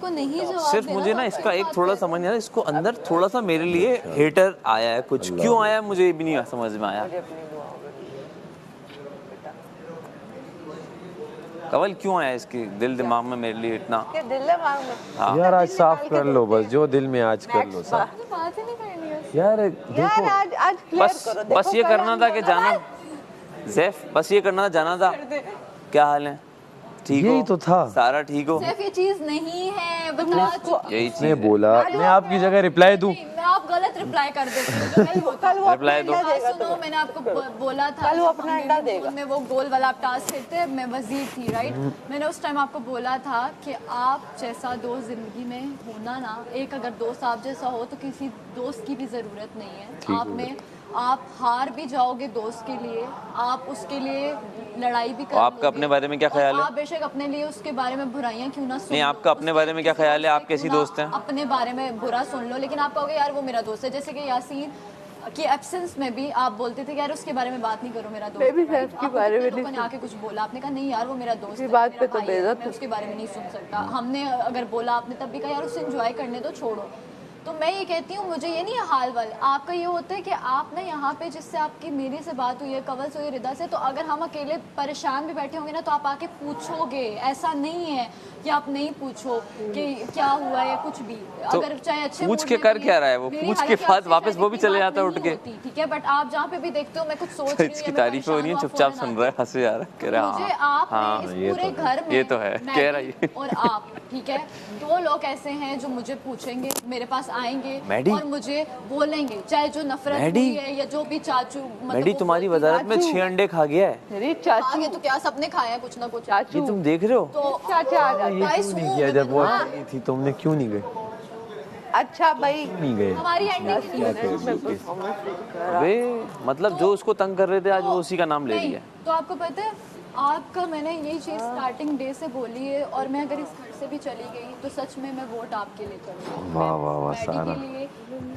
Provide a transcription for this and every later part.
आपको नहीं जवाब सिर्फ देना मुझे तो ना आप इसका कैसे एक बात थोड़ा करें? समझ नहीं आ रहा, इसको अंदर थोड़ा सा मेरे लिए हेटर आया है, कुछ क्यों आया है मुझे ये भी नहीं समझ में आया। कवल क्यों आया इसके दिल दिमाग में मेरे लिए इतना। दिल दिमाग में हाँ। यार आज साफ कर लो बस, जो दिल में आज कर लो साफ। मुझे बात ही नहीं करनी है। यार यार देखो, आज क्लियर बस करो। बस ये करना था कि जाना जैफ, बस ये करना था, जाना था। क्या हाल है? ठीक हो? यही तो था। सारा ठीक हो? सिर्फ ये चीज नहीं है, बता चुकी यही मैं चीज है। बोला मैं आपकी जगह रिप्लाई दूं। नहीं, मैं आप गलत रिप्लाई कर देती हूँ जो नहीं होता। कल वो अपना रिप्लाई दो। अंडा हाँ, देगा सुनो, मैंने आपको बोला था कल वो अपना हम अंडा गेमिंग देगा। जोन में वो गोल वाला आप टास्क खेलते, मैं वजीर थी राइट। मैंने उस टाइम आपको बोला था कि आप जैसा दोस्त जिंदगी में होना ना, एक अगर दोस्त आप जैसा हो तो किसी दोस्त की भी जरूरत नहीं है। आप में आप हार भी जाओगे दोस्त के लिए, आप उसके लिए लड़ाई भी कर आपका अपने बारे में क्या और ख्याल है? आप बेशक अपने लिए उसके बारे में बुराइयां क्यों ना सुन नहीं, लो, आपका अपने उसके बारे में क्या किसी ख्याल है? दोस्त आप कैसी क्यों ना दोस्त हैं? अपने बारे में बुरा सुन लो, लेकिन आप कहोगे यार वो मेरा दोस्त है। जैसे कि यासीन की एब्सेंस में भी आप बोलते थे कि यार उसके बारे में बात नहीं करो, मेरा दोस्त मैं भी है, right? उसके आपको बारे में कितने नहीं लोगों ने आके कुछ बोला, आपने कहा नहीं यार वो मेरा दोस्त है, बात पे मेरा तो भाई है, बेइज्जत मैं उसके बारे में नहीं सुन सकता। हमने अगर बोला, आपने तब भी कहा यार उससे एंजॉय करने दो, छोड़ो। तो मैं ये कहती हूँ, मुझे ये नहीं है हाल वाल, आपका ये होता है कि आप ना यहाँ पे जिससे आपकी मेरे से बात हुई है, कवल से हुई, रिदा से, तो अगर हम अकेले परेशान भी बैठे होंगे ना तो आप आके पूछोगे। ऐसा नहीं है कि आप नहीं पूछो कि क्या हुआ है कुछ भी। तो अगर चाहे अच्छे पूछ mood के में कर भी क्या रहा है वो? मेरी पूछ के हालांकि बाद आपसे वापस शायद वो भी इतनी चले बात जाता है नहीं उठ के। होती, ठीक है, बट आप जहाँ पे भी देखते हो मैं कुछ सोच रही हूँ इसकी या मैं तारीफ हो रही है, परेशान हूँ, चुपचाप आप सुन फौरन रहा है, हंसे जा रहा है, कह रहा है मुझे हाँ आपने हाँ इस ये पूरे तो घर में ये तो है, मैं कह रहा है और आप, ठीक है, दो लोग ऐसे हैं जो मुझे पूछेंगे, मेरे पास आएंगे मैडी? और मुझे बोलेंगे, चाहे जो नफरत मैडी? हुई है या जो भी चाचू मतलब मैडी वो तुम्हारी बोलती वजारत में चाचू। 6 अंडे खा गया है, मेरी आगे चाचू तो क्या सबने खाया है कुछ ना कुछ। ये चाचू तुम देख रहे हो? तो चाचा आ जाते। ये गाइस क्यों नहीं हूँ किया मैं, जब वो हाँ। अकेली थी, तुमने क्यों नहीं गए? अच्छा भाई नहीं गए हमारी एंडिंग क्या कर मैं रही परफॉर्मेंस वे मतलब जो उसको तंग कर रहे थे आज वो उसी का नाम ले नहीं, रही है। तो आपको पता है आपका, मैंने यही चीज़ स्टार्टिंग डे से बोली है, और मैं अगर इस घर से भी चली गई तो सच में मैं वोट आपके लिए करूँगी। वाह, वाह, वाह, मैडी सारा। के लिए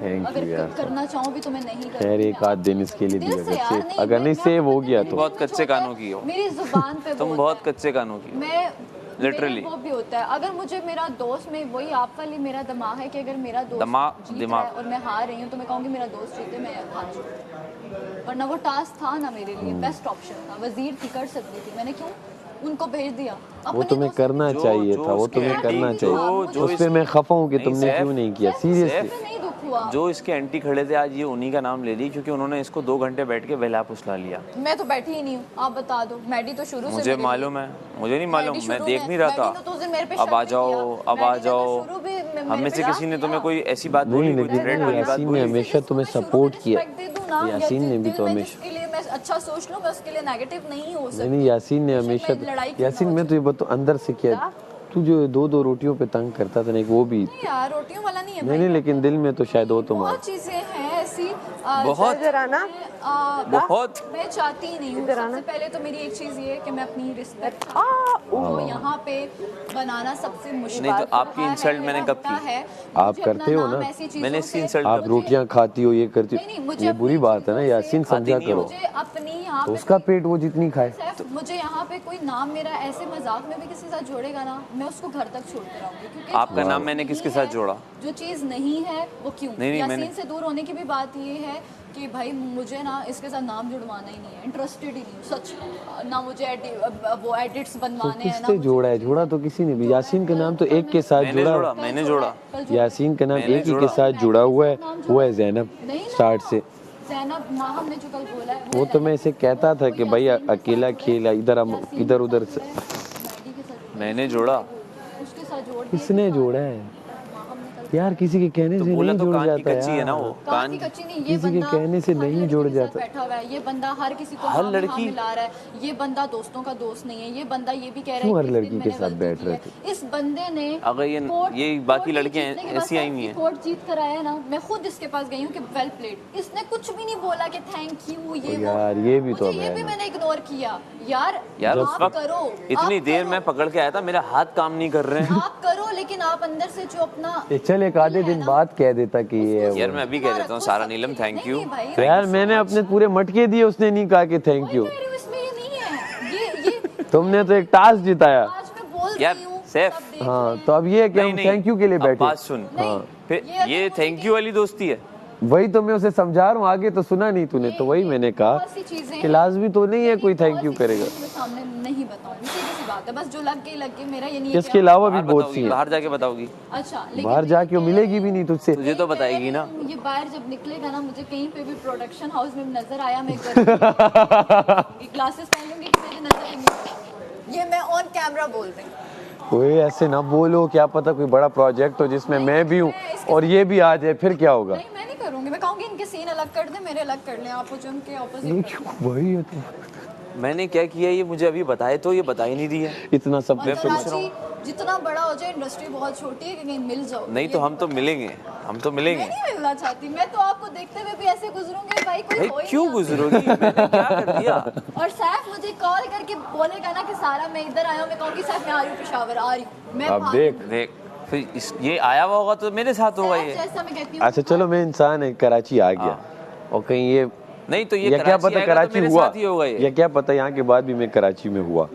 थैंक अगर यू यार। करना चाहूँ भी तो मैं नहीं करूँगी। खैर एक आध दिन इसके लिए दिल दिया से यार, सेव, नहीं, अगर नहीं मैं सेव हो आपको गया पता तो है, बहुत कच्चे कानों की हो। मेरी जुबान पे तुम वो बहुत होता है। कच्चे कानों की हो। मैं Literally. मेरा वो भी होता है, अगर मुझे मेरा दोस्त में वही आप वाली मेरा दिमाग है कि अगर मेरा दोस्त जीत रहा है और मैं हार रही हूँ तो मैं कहूँगी मेरा दोस्त जीते, मैं हार जाऊँ। वरना वो टास्क था ना मेरे लिए, बेस्ट ऑप्शन था, वजीर थी, कर सकती थी, मैंने क्यों उनको भेज दिया। वो अपने तुम्हें दोस्तों करना को चाहिए जो था, वो उसके तुम्हें एंटी- करना जो- चाहिए। जो उस पे मैं खफा हूँ कि नहीं, तुमने सैफ, क्यों नहीं किया, सैफ, सीरियसली। मुझे नहीं दुख हुआ। जो इसके एंटी खड़े थे आज ये उन्हीं का नाम ले रही क्योंकि उन्होंने इसको 2 घंटे बैठ के बहला फुसला लिया। मैं तो बैठी ही नहीं हूँ, आप बता दो। मैडी तो शुरू से मुझे मेरे मालूम है, मुझे नहीं मालूम, मैडी मैं शुरू देख में- नहीं रहा मैडी ने तो उस दिन मेरे पे था। अब शक आ भी जाओ, किया। अब आ मैडी ने तो जाओ। शुरू भी मे- हम में मेरे से पे किसी ने शक तुम्हें किया। कोई ऐसी बात नहीं बोली, कोई लेकिन थ्रेट वाली बात यासीन ने बोली? हमेशा तुम्हें सपोर्ट किया। यासीन ने भी तो हमेशा, जिसके लिए मैं अच्छा सोच लूं मैं उसके लिए नेगेटिव नहीं हो सकती। नहीं यासीन ने बेशक हमेशा, मैं लड़ाई क्यों ना यासीन हो मैं तो ये बताऊं अंदर से क्या, तू जो 2-2 रोटियों पे तंग करता था ना, एक वो भी नहीं यार, रोटियों वाला नहीं है नहीं, लेकिन दिल में तो शायद हो तुम्हारा। बहुत चीजें हैं ऐसी बहुत। जरा ना बहुत। मैं चाहती ही नहीं हूँ। इधर आना। सबसे पहले तो मेरी एक चीज ये है कि मैं अपनी रिस्पेक्ट आ यहाँ पे बनाना सबसे मुश्किल नहीं तो आपकी रहा है, इंसल्ट मैंने मेरा कब होता की? है। आप मुझे करते अपना हो नाम ना? ऐसी चीज़ों मैंने इसकी से- इंसल्ट आप रोटियां खाती हो, ये करती नहीं, नहीं, हो, मुझे ये अपनी बुरी बात है ना चीज़ों यासीन, से- समझा नहीं हो। करो। मुझे अपनी यहाँ तो पे उसका पेट वो जितनी खाए। सिर्फ मुझे यहाँ पे कोई नाम मेरा ऐसे मजाक में भी किसी के साथ जोड़ेगा ना, मैं उसको घर तक छोड़ कर आऊंगी, क्योंकि आपका जो नाम चीज़ मैंने नहीं किसके साथ है, जोड़ा? जो चीज़ नहीं है वो क्यों? नहीं, यासीन मैंने- से दूर होने की भी बात ये है कि भाई मुझे ना इसके साथ नाम जुड़वाना ही नहीं है, इंटरेस्टेड ही नहीं हूँ सच। ना मुझे वो एडिट्स तो बनवाने हैं ना किससे मुझे- जोड़ा है? जोड़ा तो किसी ने भी। यासीन का नाम तो एक के साथ मैंने जुड़ा जोड़ा, है। मैंने जोड़ा। कल जोड़ा। यासीन का नाम मैंने एक ही के जोड़ा। साथ जुड़ा हुआ है, वो है जैनब नहीं ना, स्टार्ट से। ज़ैनब माँ हमने जो कल बोला है वो तो मैं इसे कहता था कि भाई यासीन के अकेला साथ खेला, इधर यासीन इधर के उधर साथ से। जोड़ा है, मैडी के साथ जोड़ा है, मैंने जोड़ा। उसके साथ जोड़ दिया। किसने जोड़ा है माँ हमने कल यार? किसी के कहने तो से बोला नहीं तो जुड़ कान की जाता कच्ची है ना यार। वो, कान की कच्ची नहीं, ये किसी के बंदा कहने से हर नहीं लड़की जुड़ के साथ जाता। बैठा हुआ है, ये बंदा हर किसी को हर हाँ में हाँ लड़की- मिला रहा है, ये बंदा दोस्तों का दोस्त नहीं है, ये बंदा ये भी कह रहा है क्यों हर कि इस लड़की दिन के मैंने साथ गलती बैठ की रहे है। इस बंदे ने अगर ये बाकी कोर्ट लड़कियां जीतने के बाद ऐसी आई हुई हैं। कोर्ट जीत कर आया ना, मैं खुद इसके पास गई हूँ कि वेल प्लेड, इसने कुछ भी नहीं बोला कि थैंक यू ये वो। यार ये भी तो मुझे ये है भी ना। मैंने इग्नोर किया। यार उस आप वक्त करो, इतनी आप देर करो, मैं पकड़ के आया था, मेरे हाथ काम नहीं कर रहे हैं। आप करो, लेकिन आप अंदर से जो अपना चल एक आधे दिन बाद कह देता कि ये है यार वो। मैं अभी कह देता हूँ सारा नीलम, थैंक यू। तो यार मैंने अपने पूरे मटके दिए, उसने नहीं कहा कि थैंक यू। इसमें ये नहीं है, ये तुमने तो एक टास्क जिताया। आज मैं बोल यार रही हूँ सैफ सब देख हाँ रहे हैं। तो अब ये है कि नहीं हम नहीं थैंक यू के लिए अब बैठे। बात सुन नहीं, फिर ये अगर ये मुझे थैंक यू वाली दोस्ती है। वही तो मैं उसे समझा रहा हूँ, आगे तो सुना नहीं तूने, तो वही मैंने कहा बहुत सी चीजें कि लाजमी तो नहीं है कोई थैंक बहुत यू सी करेगा। चीजें मैं सामने नहीं बताऊंगी, सीधी सी बात है, बस जो लग गई मेरा ये नहीं है इसके कि अलावा भी बाहर बहुत सी बताओगी, हैं। बाहर जाके बताओगी, अच्छा लेकिन बाहर जाके वो मिलेगी भी नहीं तुझसे। तुझे तो बताएगी ना। ये बाहर जब निकलेगा ना, मुझे कहीं पे भी प्रोडक्शन हाउस में नजर आया, मैं ग्लासेस पहन लूंगी कि मुझे नजर ही नहीं। ये मैं ऑन कैमरा बोल रही हूँ। ओए ऐसे ना बोलो, क्या पता कोई बड़ा प्रोजेक्ट हो जिसमें मैं भी हूँ और ये भी आ जाए, फिर क्या होगा? नहीं मैं नहीं करूंगी, मैं कहूंगी इनके सीन अलग कर दे, मेरे अलग कर लें, आप हो जो उनके ये ऑपोजिट। क्यों वही है तो मैंने क्या किया ये मुझे अभी बताए, तो ये बता ही नहीं रही है। इतना सब मैं पूछ रहा कराची जितना बड़ा हो जाए, इंडस्ट्री बहुत छोटी है कि कहीं मिल जाओ। नहीं तो हम तो मिलेंगे, हम तो मैं मिलेंगे। नहीं मिलना चाहती, मैं तो आपको देखते हुए भी ऐसे गुजरूंगी भाई, कोई भाई हो ही क्यों नहीं गुजरोगी, मैंने क्या कर दिया? और सैफ मुझे कॉल करके बोलेगा ना कि सारा मैं इधर आया हूँ, मैं कहूँगी सैफ मैं आ रही हूँ पेशावर, आ रही हूँ मैं अब भाग देख। रही देख फिर ये आया हुआ होगा तो मेरे साथ हूँ। होगा सैफ ये। जैसा मैं कहती हूँ। अच्छा चलो, मैं इंसान है, कराची आ गया और कहीं ये नहीं तो ये या क्या कराची पता आएगा तो कराची मेरे हुआ, साथ ही होगा ये। या क्या पता यहाँ के बाद भी मैं कराची में हुआ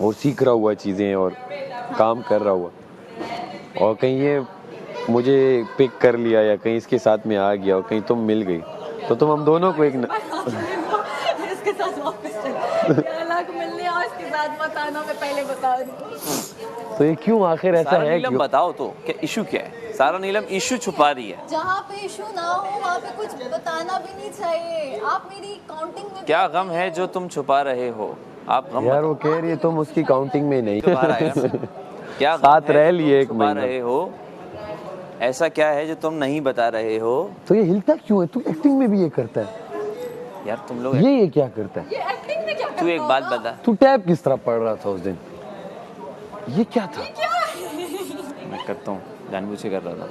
और सीख रहा हुआ चीजें और काम कर रहा हुआ, और कहीं ये मुझे पिक कर लिया या कहीं इसके साथ में आ गया और कहीं तुम मिल गई, तो तुम हम दोनों को एक इसके साथ वापस चलो, अलग मिलने और इसके साथ मत आना, मैं पहले बता रही हूँ। तो ये क्यों आखिर ऐसा सारा है नीलम क्यों? बताओ तो क्या इशू क्या है? सारा नीलम इशू छुपा रही है। जहाँ पे इशू ना हो वहाँ पे कुछ बताना भी नहीं चाहिए। आप मेरी काउंटिंग में क्या गम है जो तुम छुपा रहे हो? आप गम यार बताओ। वो कह रही है तुम उसकी काउंटिंग में नहीं तो बाहर आएगा। क्या गम साथ है रह जो लिए तुम एक छुपा महीना। रहे हो? ऐसा क्या है जो तुम नहीं बता रहे हो? तो ये हिलता क्यों है? तू एक्टिंग में भी ये करता है, यार तुम लोग ये क्या करता है? ये एक्टिंग में क्या तू करता एक बात होगा? बता। तू टैब किस तरह पढ़ रहा था उस दिन? ये क्या था? मैं करता हूँ, जानबूझ के कर रहा था।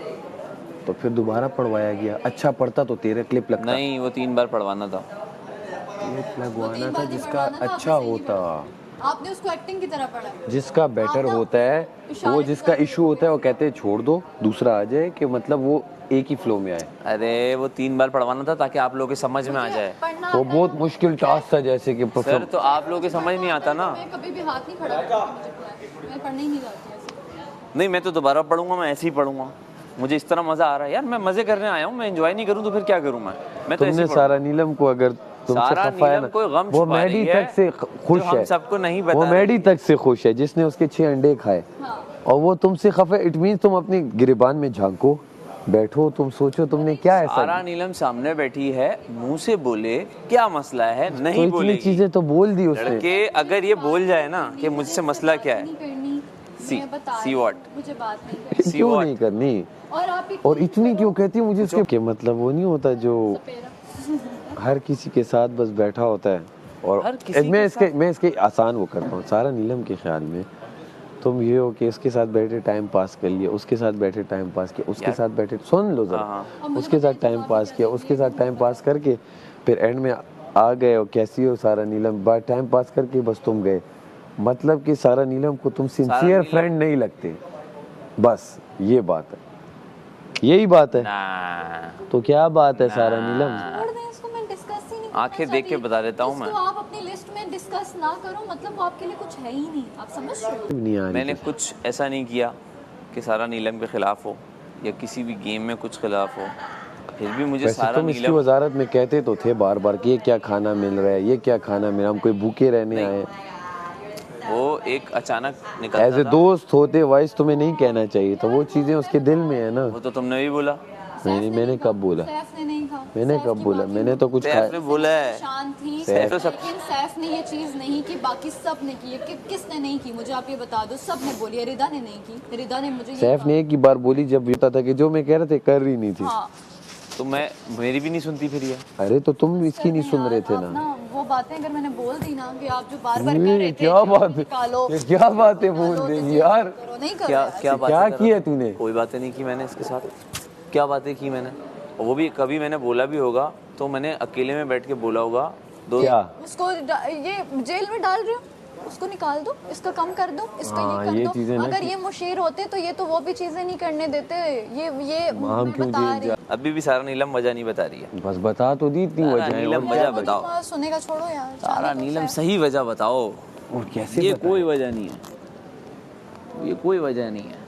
तो फिर दोबारा पढ़वाया गया। अच्छा पढ़ता तो तेरा क्लिप लगता। नहीं वो 3 बार पढ़वाना था। क्लिप लगवाना तीन था बार जिसका पढ़वाना था, अच्छा आपने सही होता, आपने उसको एक्टिंग की तरह पढ़ा। जिसका बेटर आप ना होता है, इशारे वो से जिसका कर- इशू होता है वो कहते हैं छोड़ दो, दूसरा आ जाए, कि मतलब वो एक ही फ्लो में आए। अरे वो 3 बार पढ़वाना था ताकि आप लोगों के समझ में आ जाए। पढ़ना वो आता है बहुत ना। मुश्किल टास्क था, जैसे कि सर तो आप लोगों के समझ नहीं आता ना। मैं कभी भी हाथ नहीं खड़ा करती, मुझे पता है। मैं पढ़ने ही नहीं जाती ऐसे। नहीं मैं तो दोबारा पढ़ूंगा, मैं ऐसे ही पढ़ूंगा। मुझे इस तरह मजा आ रहा है यार, मैं मजे करने आया हूँ, मैं एंजॉय नहीं करूँ तो फिर क्या करूँ मैं तो ऐसे तुमने ही सारा नीलम को अगर तुमसे सारा खफा है नीलम ना, कोई गम वो छुपा मैडी रही है तक से खुश जो हम है, सबको नहीं बता वो रही मैडी है। तक से खुश है जिसने उसके 6 अंडे खाए, हाँ। और वो तुमसे खफा। इट मींस तुम अपनी गिरबान में झांको, बैठो, तुम सोचो तुमने क्या ऐसा सारा नीलम सामने बैठी है, मुंह से बोले क्या मसला है, तो नहीं इतनी बोलेगी। चीजें तो बोल दी उसने। लड़के अगर ये बोल जाए ना कि मुझसे मसला क्या है, नहीं करनी, See- मैं बता see रही हूँ, what? मुझे बात नहीं करनी। See क्यों what? नहीं करनी? और आप ही और इतनी क्यों कहती है मुझे इसके के मतलब वो नहीं होता जो सपेरा। हर किसी के साथ बस बैठा होता है। और हर किसी मैं के इसके मैं इसके आसान वो करता हूँ। सारा नीलम के ख्याल में तुम ये हो कि इसके साथ बैठे टाइम पास कर लिया, उसके साथ बैठे टाइम पास किया, उसके यार। साथ बैठे, सुन लो जरा, हाँ, उसके साथ टाइम पास किया, उसके साथ टाइम पास करके फिर एंड में आ गए और कैसी हो सारा नीलम, बात टाइम पास करके बस तुम गए। मतलब कि सारा नीलम को तुम सिंसियर नीलम- फ्रेंड नहीं लगते, बस ये बात है, यही बात है। ना तो क्या बात है सारा नीलम? छोड़ दें इसको, मैं डिस्कस ही नहीं करना आंखें देख के चाहती। बता देता हूँ मैं। इसको आप अपनी लिस्ट में डिस्कस ना करो, मतलब वो आपके लिए कुछ है ही नहीं, आप समझ रहे हो? नहीं आ रही मैंने कुछ ऐसा नहीं किया कि सारा नीलम के खिलाफ हो या किसी भी गेम में कुछ खिलाफ हो, फिर भी मुझे वैसे सारा तुम इसकी नीलम वजारत में कहते तो थे बार बार कि ये क्या खाना मिल रहा है, ये क्या खाना मिल रहा है, हम कोई भूखे रहने आए। वो एक अचानक एज निकलता ए था। दोस्त होते वाइस तुम्हें नहीं कहना चाहिए, तो वो चीजें उसके दिल में है ना। वो तो तुमने भी बोला। नहीं, मैंने कब बोला? सैफ ने नहीं कहा। मैंने सैफ कब की बोला? बाकी मैंने तो कुछ सैफ खाया। ने बोला है। परेशान थी, सैफ तो सब- लेकिन सैफ ने ये चीज नहीं की, बाकी सब ने की है। किसने नहीं की मुझे आप ये बता दो। सब ने बोली है, रिदा ने नहीं की, रिदा ने मुझे ये सैफ कहा। ने एक ही बार बोली जब होता था कि जो मैं कह रहे थे कर रही नहीं थी। हाँ तो मैं मेरी भी नहीं सुनती फिर ये। अरे तो तुम इसकी नहीं सुन यार, रहे थे आप ना। वो बातें अगर मैंने बोल दी ना कि आप जो बार बार कह रहे ये थे क्या बात है? निकालो, ये क्या बातें बोल निकालो, रही तो यार? करो, नहीं करो क्या यार। क्या बातें क्या कर किया रहा था? तूने? कोई बातें नहीं की मैंने इसके साथ। क्या बातें की मैंने? और वो भी कभी मैंने बोला भी होगा तो मैंने अकेले में बैठ के बोला होगा। क्या? उसको ये जेल में डाल रहे हो, उसको निकाल दो, इसका कम कर दो, इसका हाँ, ये ये कर चीजें दो। ना अगर कि- ये मुशीर होते तो ये तो वो भी चीजें नहीं करने देते। ये हम मैं क्यों बता जेल रही जा? अभी भी सारा नीलम वजह नहीं बता रही है। बस बता तो दी इतनी सारा वजह है। नीलम और वजह क्या मुझे बताओ। तो सुनेगा, छोड़ो यार। सारा जाने दो, नीलम सैफ। सही वजह बताओ। और कैसे ये बताएं? कोई वजह नहीं है। ये कोई वजह नहीं है।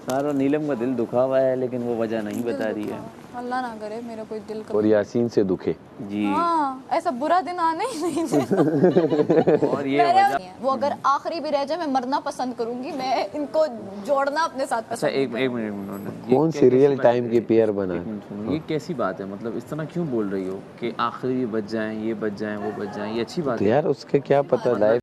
सारा नीलम का दिल दुखा हुआ है, लेकिन वो वजह नहीं बता रही है। अल्लाह ना करे मेरा कोई दिल और यासीन से दुखे। जी। हाँ, ऐसा बुरा दिन आने ही नहीं देना। और ये वजह, वो अगर आखिरी भी रह जाए मैं मरना पसंद करूंगी, मैं इनको जोड़ना अपने साथ अच्छा पसंद एक मिनट, ये कौन क्या- सीरियल कैसी टाइम बात के है? पेयर बना एक है? मिनट सुनो, ये कैसी बात है? मतलब इस तरह क्यों बोल रही हो कि आखिरी बच जाएं, ये बच जाएं, वो बच जाएं, ये अच्छी बात तो है? यार उसका क्या पता, लाइफ